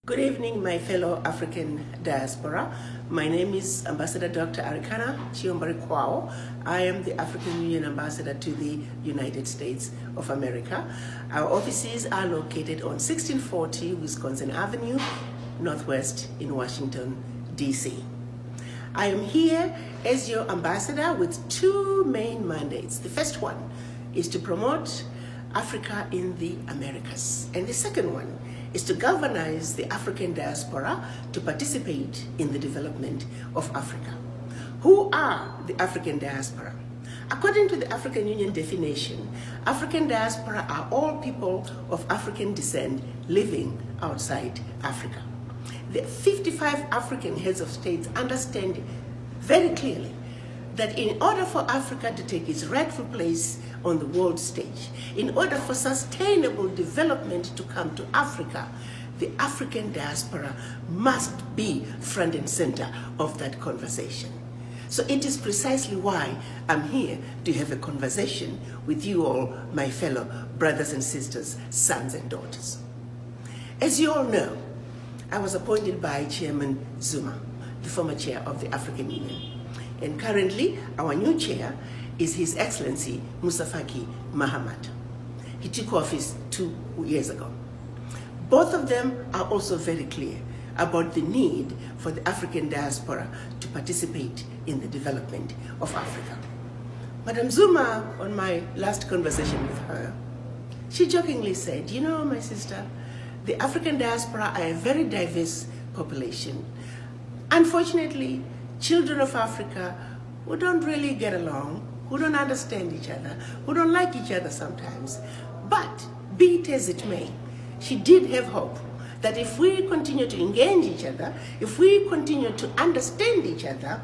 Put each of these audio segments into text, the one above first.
Good evening, my fellow African diaspora. My name is Ambassador Dr. Arikana, Chihombori Quao. I am the African Union Ambassador to the United States of America. Our offices are located on 1640 Wisconsin Avenue, Northwest in Washington, D.C. I am here as your ambassador with two main mandates. The first one is to promote Africa in the Americas, and the second one is to galvanize the African diaspora to participate in the development of Africa. Who are the African diaspora? According to the African Union definition, African diaspora are all people of African descent living outside Africa. The 55 African heads of states understand very clearly that in order for Africa to take its rightful place on the world stage, in order for sustainable development to come to Africa, the African diaspora must be front and center of that conversation. So it is precisely why I'm here to have a conversation with you all, my fellow brothers and sisters, sons and daughters. As you all know, I was appointed by Chairman Zuma, the former chair of the African Union. And currently, our new chair is His Excellency Musa Faki Mahamat. He took office 2 years ago. Both of them are also very clear about the need for the African diaspora to participate in the development of Africa. Madam Zuma, on my last conversation with her, she jokingly said, you know, my sister, the African diaspora are a very diverse population. Unfortunately, children of Africa who don't really get along, who don't understand each other, who don't like each other sometimes. But be it as it may, she did have hope that if we continue to engage each other, if we continue to understand each other,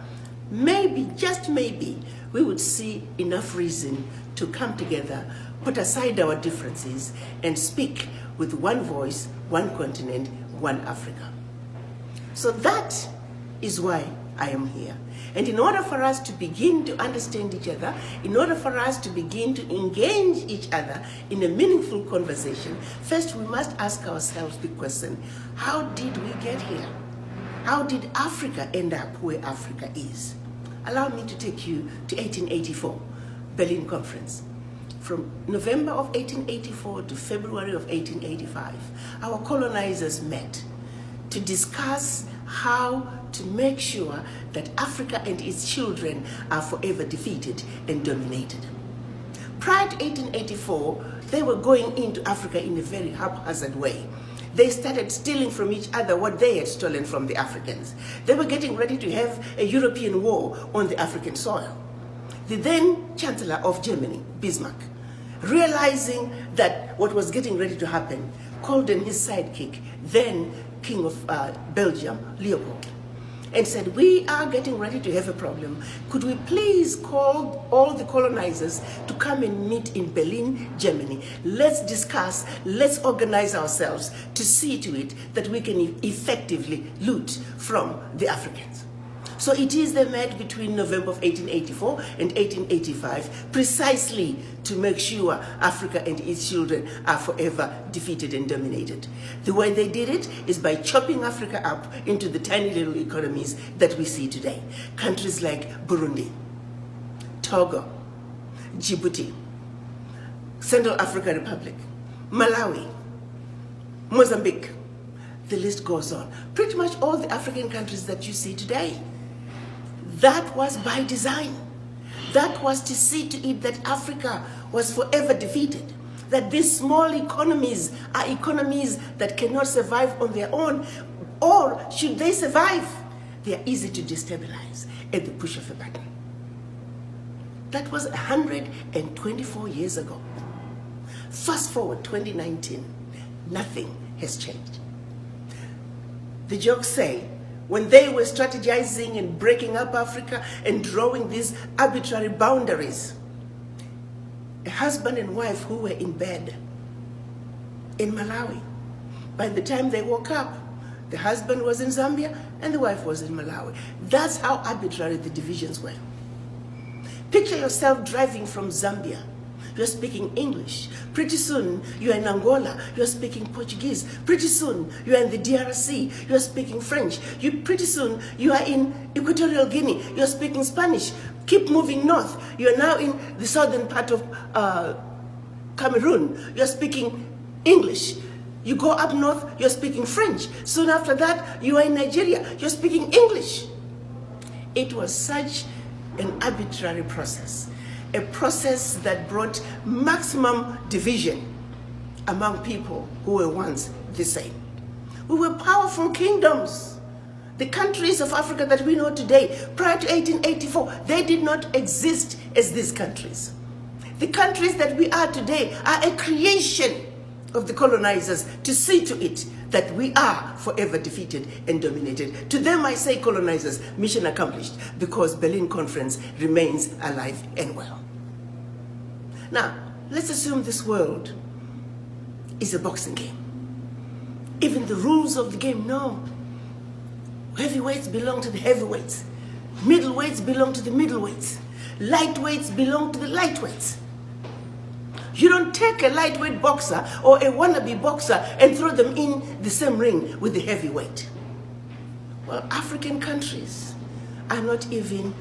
maybe, just maybe, we would see enough reason to come together, put aside our differences, and speak with one voice, one continent, one Africa. So that is why I am here. And in order for us to begin to understand each other, in order for us to begin to engage each other in a meaningful conversation, first we must ask ourselves the question, how did we get here? How did Africa end up where Africa is? Allow me to take you to 1884, Berlin Conference. From November of 1884 to February of 1885, our colonizers met to discuss how to make sure that Africa and its children are forever defeated and dominated. Prior to 1884, they were going into Africa in a very haphazard way. They started stealing from each other what they had stolen from the Africans. They were getting ready to have a European war on the African soil. The then Chancellor of Germany, Bismarck, realizing that what was getting ready to happen, called in his sidekick, then King of Belgium, Leopold, and said, we are getting ready to have a problem. Could we please call all the colonizers to come and meet in Berlin, Germany? Let's discuss, let's organize ourselves to see to it that we can effectively loot from the Africans. So it is they met between November of 1884 and 1885 precisely to make sure Africa and its children are forever defeated and dominated. The way they did it is by chopping Africa up into the tiny little economies that we see today. Countries like Burundi, Togo, Djibouti, Central African Republic, Malawi, Mozambique, the list goes on. Pretty much all the African countries that you see today. That was by design. That was to see to it that Africa was forever defeated. That these small economies are economies that cannot survive on their own, or should they survive, they are easy to destabilize at the push of a button. That was 124 years ago. Fast forward 2019, nothing has changed. The jokes say, when they were strategizing and breaking up Africa and drawing these arbitrary boundaries, a husband and wife who were in bed in Malawi, by the time they woke up, the husband was in Zambia and the wife was in Malawi. That's how arbitrary the divisions were. Picture yourself driving from Zambia you're speaking English. Pretty soon, you're in Angola, you're speaking Portuguese. Pretty soon, you're in the DRC, you're speaking French. Pretty soon, you are in Equatorial Guinea, you're speaking Spanish. Keep moving north, you're now in the southern part of Cameroon, you're speaking English. You go up north, you're speaking French. Soon after that, you are in Nigeria, you're speaking English. It was such an arbitrary process, a process that brought maximum division among people who were once the same. We were powerful kingdoms. The countries of Africa that we know today, prior to 1884, they did not exist as these countries. The countries that we are today are a creation of the colonizers to see to it that we are forever defeated and dominated. To them I say colonizers, mission accomplished, because Berlin Conference remains alive and well. Now, let's assume this world is a boxing game. Even the rules of the game, no. Heavyweights belong to the heavyweights. Middleweights belong to the middleweights. Lightweights belong to the lightweights. You don't take a lightweight boxer or a wannabe boxer and throw them in the same ring with the heavyweight. Well, African countries are not even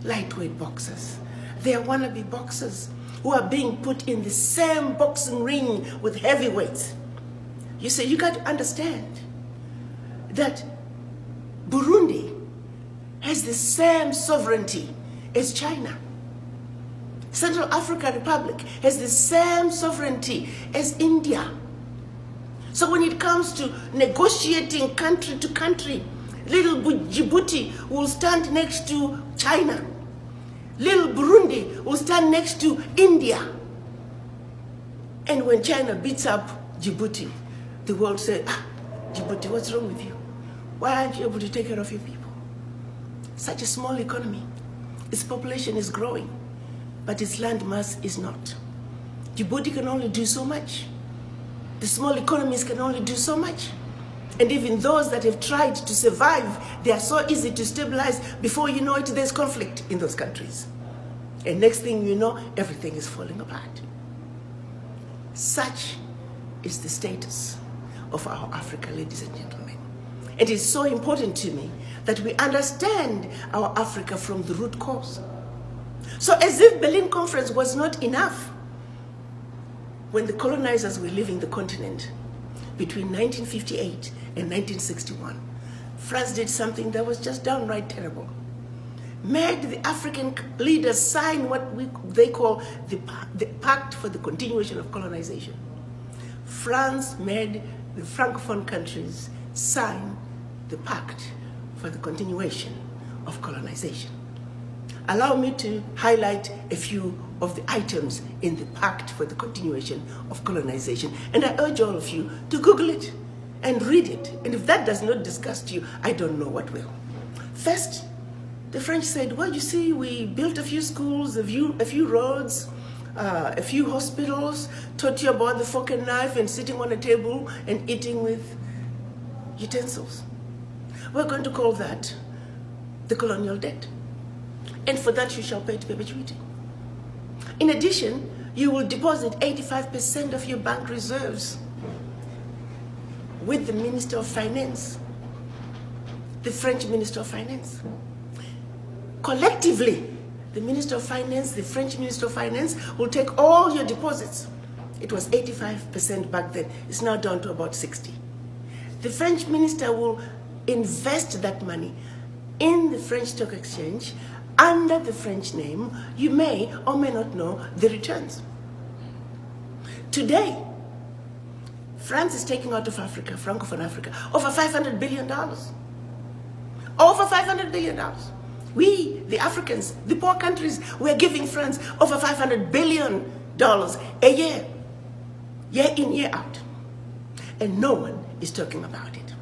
lightweight boxers. They are wannabe boxers who are being put in the same boxing ring with heavyweights. You see, you got to understand that Burundi has the same sovereignty as China. Central African Republic has the same sovereignty as India. So when it comes to negotiating country to country, little Djibouti will stand next to China. Little Burundi will stand next to India. And when China beats up Djibouti, the world says, Djibouti, what's wrong with you? Why aren't you able to take care of your people? Such a small economy. Its population is growing, but its land mass is not. Djibouti can only do so much. The small economies can only do so much. And even those that have tried to survive, they are so easy to stabilize. Before you know it, there's conflict in those countries. And next thing you know, everything is falling apart. Such is the status of our Africa, ladies and gentlemen. It is so important to me that we understand our Africa from the root cause. So as if Berlin Conference was not enough, when the colonizers were leaving the continent between 1958 and 1961, France did something that was just downright terrible. Made the African leaders sign what they call the Pact for the Continuation of Colonization. France made the Francophone countries sign the Pact for the Continuation of Colonization. Allow me to highlight a few of the items in the Pact for the Continuation of Colonization. And I urge all of you to Google it and read it. And if that does not disgust you, I don't know what will. First, the French said, well, you see, we built a few schools, a few roads, a few hospitals, taught you about the fork and knife and sitting on a table and eating with utensils. We're going to call that the colonial debt. And for that you shall pay to perpetuity. In addition, you will deposit 85% of your bank reserves with the Minister of Finance, the French Minister of Finance. Collectively, the Minister of Finance, the French Minister of Finance will take all your deposits. It was 85% back then. It's now down to about 60. The French minister will invest that money in the French stock exchange under the French name. You may or may not know the returns. Today, France is taking out of Africa, Francophone Africa, over $500 billion. Over $500 billion. We, the Africans, the poor countries, we're giving France over $500 billion a year. Year in, year out. And no one is talking about it.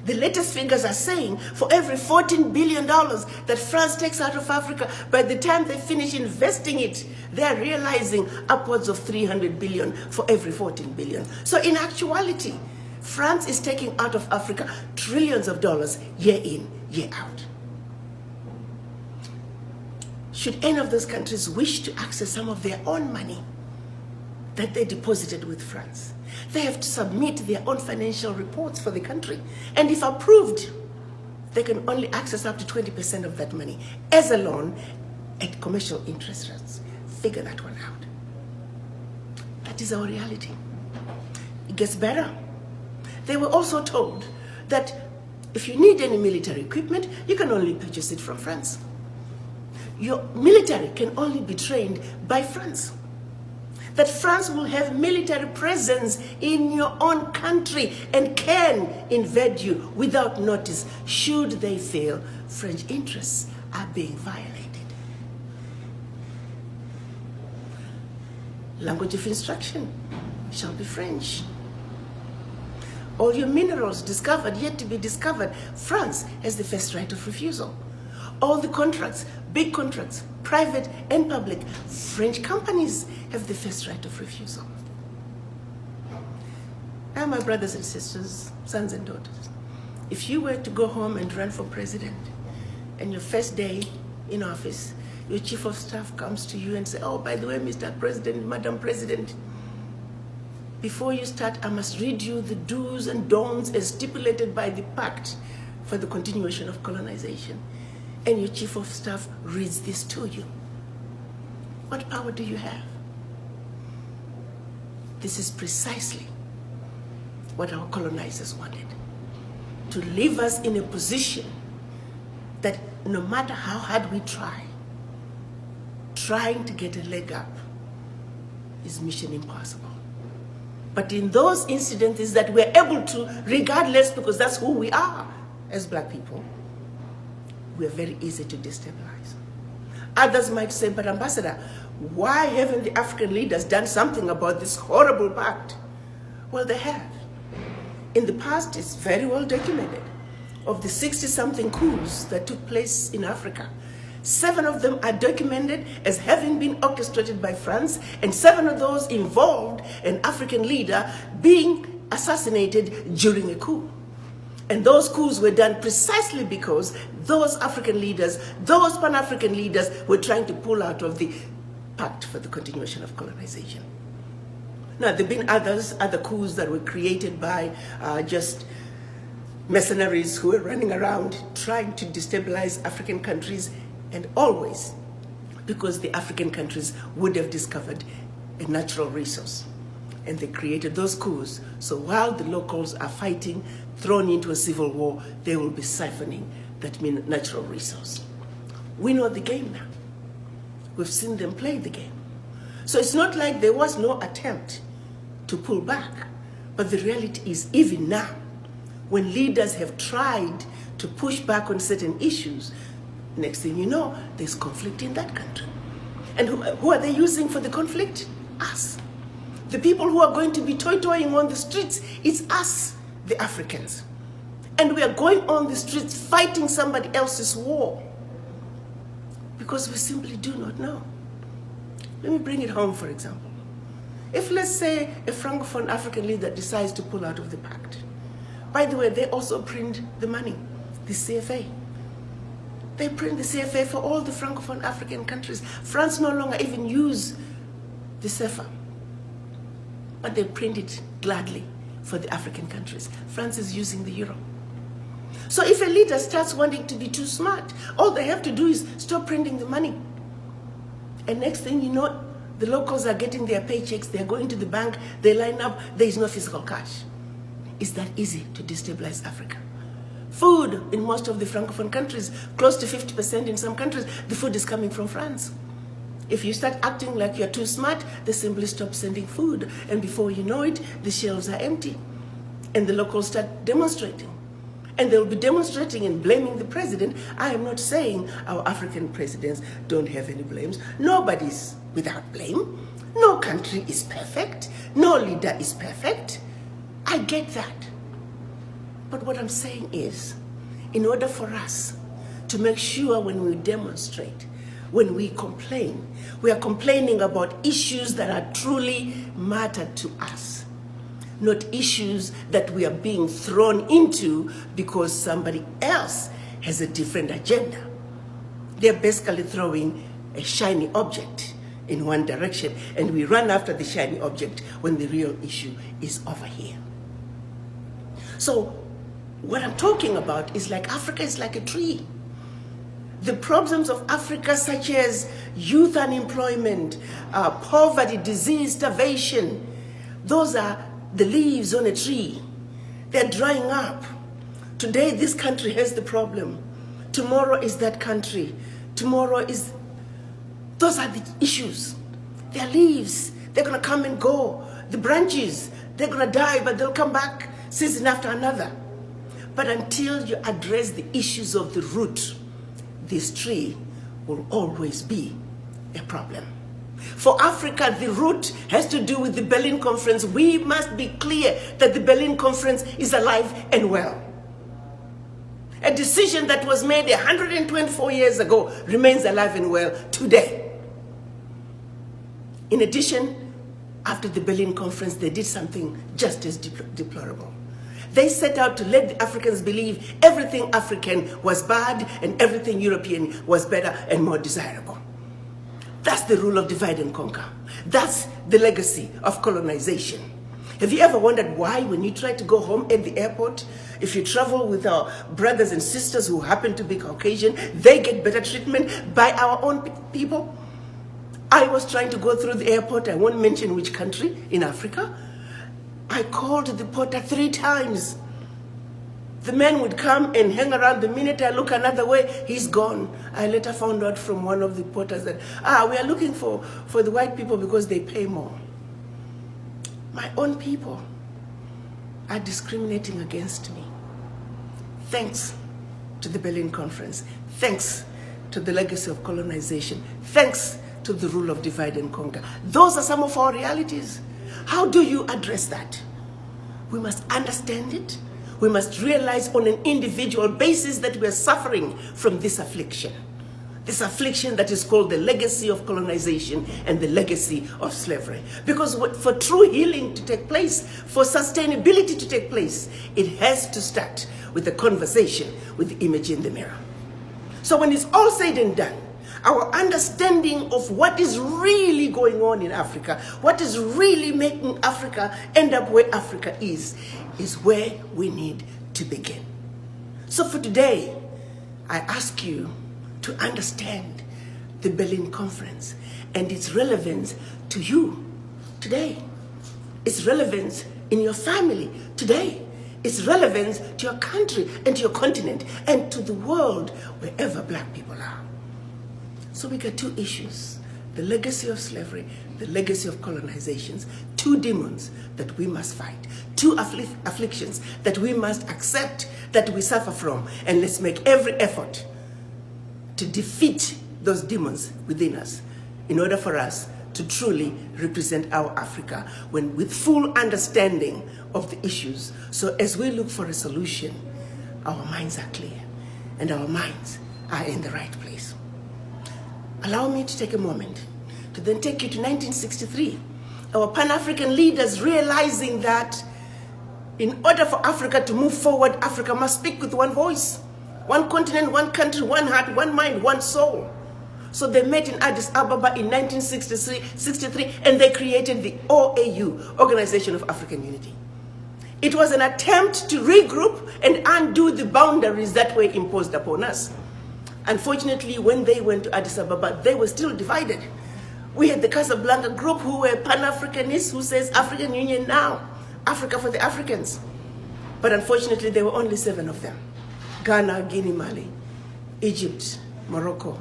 The latest figures are saying for every $14 billion that France takes out of Africa, by the time they finish investing it, they're realizing upwards of $300 billion for every $14 billion. So in actuality, France is taking out of Africa trillions of dollars year in, year out. should any of those countries wish to access some of their own money that they deposited with France, they have to submit their own financial reports for the country. And if approved, they can only access up to 20% of that money as a loan at commercial interest rates. Figure that one out. That is our reality. It gets better. They were also told that if you need any military equipment, you can only purchase it from France. Your military can only be trained by France. That France will have military presence in your own country and can invade you without notice should they feel French interests are being violated. Language of instruction shall be French. All your minerals discovered, yet to be discovered, France has the first right of refusal. All the contracts, big contracts, private and public, French companies have the first right of refusal. Now, my brothers and sisters, sons and daughters, if you were to go home and run for president, and your first day in office, your chief of staff comes to you and says, oh, by the way, Mr. President, Madam President, before you start, I must read you the do's and don'ts as stipulated by the pact for the continuation of colonization. And your chief of staff reads this to you. What power do you have? This is precisely what our colonizers wanted. To leave us in a position that no matter how hard we try, trying to get a leg up is mission impossible. But in those incidences that we're able to, regardless, because that's who we are as black people, we're very easy to destabilize. Others might say, but Ambassador, why haven't the African leaders done something about this horrible pact? Well, they have. In the past, it's very well documented. Of the 60-something coups that took place in Africa, 7 of them are documented as having been orchestrated by France, and 7 of those involved an African leader being assassinated during a coup. And those coups were done precisely because those African leaders, those Pan-African leaders, were trying to pull out of the pact for the continuation of colonization. Now, there have been other coups that were created by just mercenaries who were running around trying to destabilize African countries, and always because the African countries would have discovered a natural resource. And they created those coups. So while the locals are fighting, thrown into a civil war, they will be siphoning that natural resource. We know the game now. We've seen them play the game. So it's not like there was no attempt to pull back. But the reality is, even now, when leaders have tried to push back on certain issues, next thing you know, there's conflict in that country. And who are they using for the conflict? Us. The people who are going to be toy-toying on the streets, it's us, the Africans. And we are going on the streets fighting somebody else's war because we simply do not know. Let me bring it home, for example. If, let's say, a Francophone African leader decides to pull out of the pact, by the way, they also print the money, the CFA. They print the CFA for all the Francophone African countries. France no longer even use the CFA, but they print it gladly for the African countries. France is using the euro. So if a leader starts wanting to be too smart, all they have to do is stop printing the money. And next thing you know, the locals are getting their paychecks, they're going to the bank, they line up, there is no physical cash. It's that easy to destabilize Africa. Food in most of the Francophone countries, close to 50% in some countries, the food is coming from France. If you start acting like you're too smart, they simply stop sending food. And before you know it, the shelves are empty. And the locals start demonstrating. And they'll be demonstrating and blaming the president. I am not saying our African presidents don't have any blames. Nobody's without blame. No country is perfect. No leader is perfect. I get that. But what I'm saying is, in order for us to make sure when we demonstrate, when we complain, we are complaining about issues that are truly matter to us, not issues that we are being thrown into because somebody else has a different agenda. They're basically throwing a shiny object in one direction, and we run after the shiny object when the real issue is over here. So what I'm talking about is like Africa is like a tree. The problems of Africa, such as youth unemployment, poverty, disease, starvation, those are the leaves on a tree. They're drying up. Today, this country has the problem. Tomorrow is that country. Tomorrow is... Those are the issues. They're leaves. They're going to come and go. The branches, they're going to die, but they'll come back season after another. But until you address the issues of the root, this tree will always be a problem. For Africa, the root has to do with the Berlin Conference. We must be clear that the Berlin Conference is alive and well. A decision that was made 124 years ago remains alive and well today. In addition, after the Berlin Conference, they did something just as deplorable. They set out to let the Africans believe everything African was bad and everything European was better and more desirable. That's the rule of divide and conquer. That's the legacy of colonization. Have you ever wondered why, when you try to go home at the airport, if you travel with our brothers and sisters who happen to be Caucasian, they get better treatment by our own people? I was trying to go through the airport, I won't mention which country in Africa. I called the porter 3 times. The man would come and hang around. The minute I look another way, he's gone. I later found out from one of the porters that, we are looking for the white people because they pay more. My own people are discriminating against me. Thanks to the Berlin Conference. Thanks to the legacy of colonization. Thanks to the rule of divide and conquer. Those are some of our realities. How do you address that? We must understand it. We must realize on an individual basis that we are suffering from this affliction that is called the legacy of colonization and the legacy of slavery. Because for true healing to take place, for sustainability to take place, it has to start with a conversation with the image in the mirror. So when it's all said and done, our understanding of what is really going on in Africa, what is really making Africa end up where Africa is where we need to begin. So for today, I ask you to understand the Berlin Conference and its relevance to you today. Its relevance in your family today. Its relevance to your country and to your continent and to the world wherever black people are. So we got 2 issues, the legacy of slavery, the legacy of colonizations, 2 demons that we must fight, 2 afflictions that we must accept that we suffer from, and let's make every effort to defeat those demons within us in order for us to truly represent our Africa with full understanding of the issues. So as we look for a solution, our minds are clear and our minds are in the right place. Allow me to take a moment to then take you to 1963. Our Pan-African leaders realizing that in order for Africa to move forward, Africa must speak with one voice, one continent, one country, one heart, one mind, one soul. So they met in Addis Ababa in 1963, and they created the OAU, Organization of African Unity. It was an attempt to regroup and undo the boundaries that were imposed upon us. Unfortunately, when they went to Addis Ababa, they were still divided. We had the Casablanca group who were Pan-Africanists who says African Union now, Africa for the Africans. But unfortunately, there were only 7 of them. Ghana, Guinea, Mali, Egypt, Morocco,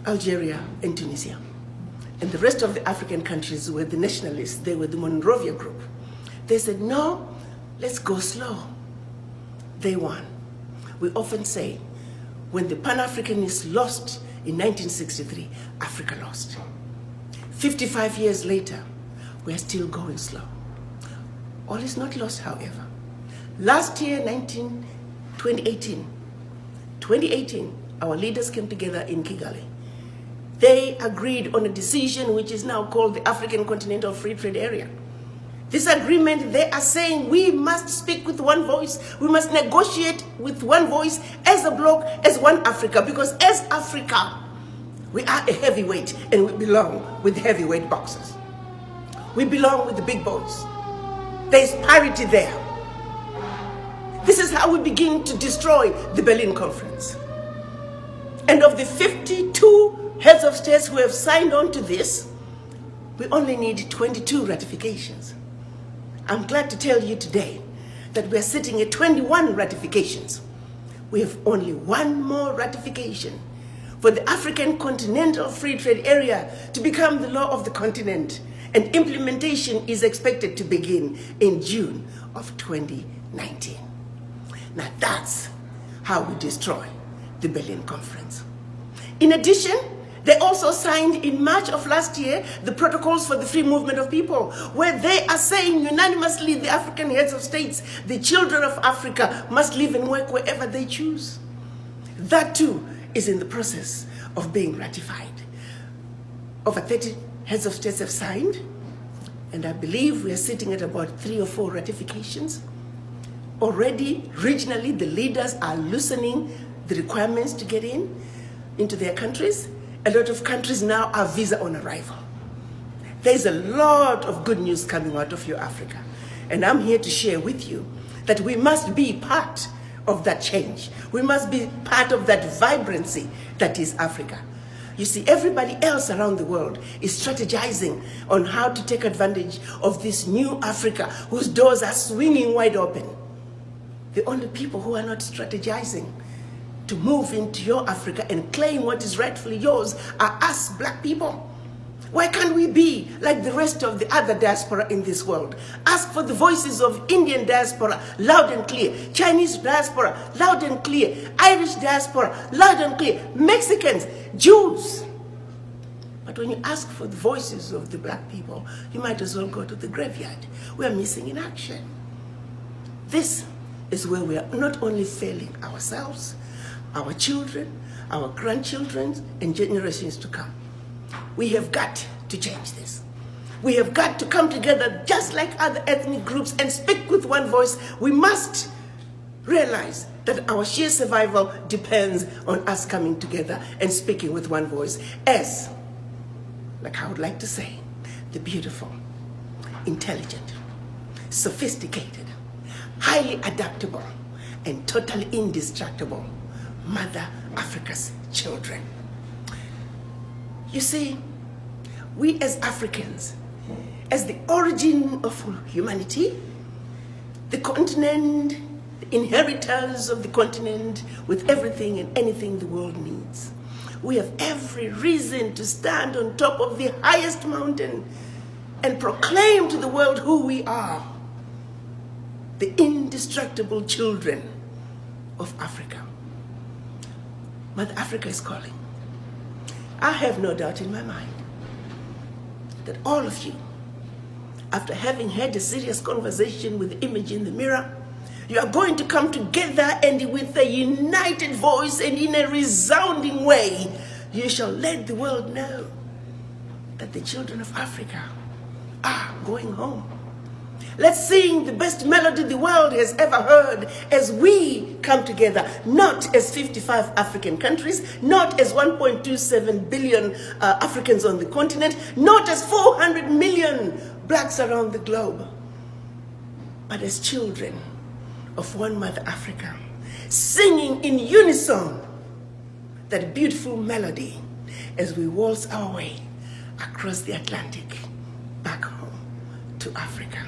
Algeria, and Tunisia. And the rest of the African countries were the nationalists. They were the Monrovia group. They said, no, let's go slow. They won. We often say, when the Pan-Africanists lost in 1963, Africa lost. 55 years later, we are still going slow. All is not lost, however. Last year, 2018, our leaders came together in Kigali. They agreed on a decision which is now called the African Continental Free Trade Area. This agreement, they are saying we must speak with one voice. We must negotiate with one voice as a bloc, as one Africa. Because as Africa, We are a heavyweight, and we belong with heavyweight boxers. We belong with the big boys. There's parity there. This is how we begin to destroy the Berlin Conference. And of the 52 heads of states who have signed on to this, we only need 22 ratifications. I'm glad to tell you today that we are sitting at 21 ratifications. We have only one more ratification for the African Continental Free Trade Area to become the law of the continent, and implementation is expected to begin in June of 2019. Now that's how we destroy the Berlin Conference. In addition, they also signed in March of last year the protocols for the free movement of people, where they are saying unanimously, the African heads of states, the children of Africa must live and work wherever they choose. That too is in the process of being ratified. Over 30 heads of states have signed, and I believe we are sitting at about 3 or 4 ratifications. Already, regionally, the leaders are loosening the requirements to get into their countries. A lot of countries now are visa on arrival. There's a lot of good news coming out of your Africa. And I'm here to share with you that we must be part of that change. We must be part of that vibrancy that is Africa. You see, everybody else around the world is strategizing on how to take advantage of this new Africa whose doors are swinging wide open. The only people who are not strategizing to move into your Africa and claim what is rightfully yours are us, black people. Why can't we be like the rest of the other diaspora in this world? Ask for the voices of Indian diaspora, loud and clear. Chinese diaspora, loud and clear. Irish diaspora, loud and clear. Mexicans, Jews. But when you ask for the voices of the black people, you might as well go to the graveyard. We are missing in action. This is where we are not only failing ourselves, our children, our grandchildren, and generations to come. We have got to change this. We have got to come together just like other ethnic groups and speak with one voice. We must realize that our sheer survival depends on us coming together and speaking with one voice as, like I would like to say, the beautiful, intelligent, sophisticated, highly adaptable, and totally indestructible Mother Africa's children. You see, we as Africans, as the origin of humanity, the continent, the inheritors of the continent with everything and anything the world needs, we have every reason to stand on top of the highest mountain and proclaim to the world who we are, the indestructible children of Africa. Mother Africa is calling. I have no doubt in my mind that all of you, after having had a serious conversation with the image in the mirror, you are going to come together and with a united voice and in a resounding way, you shall let the world know that the children of Africa are going home. Let's sing the best melody the world has ever heard as we come together, not as 55 African countries, not as 1.27 billion Africans on the continent, not as 400 million blacks around the globe, but as children of one Mother Africa, singing in unison that beautiful melody as we waltz our way across the Atlantic back home to Africa.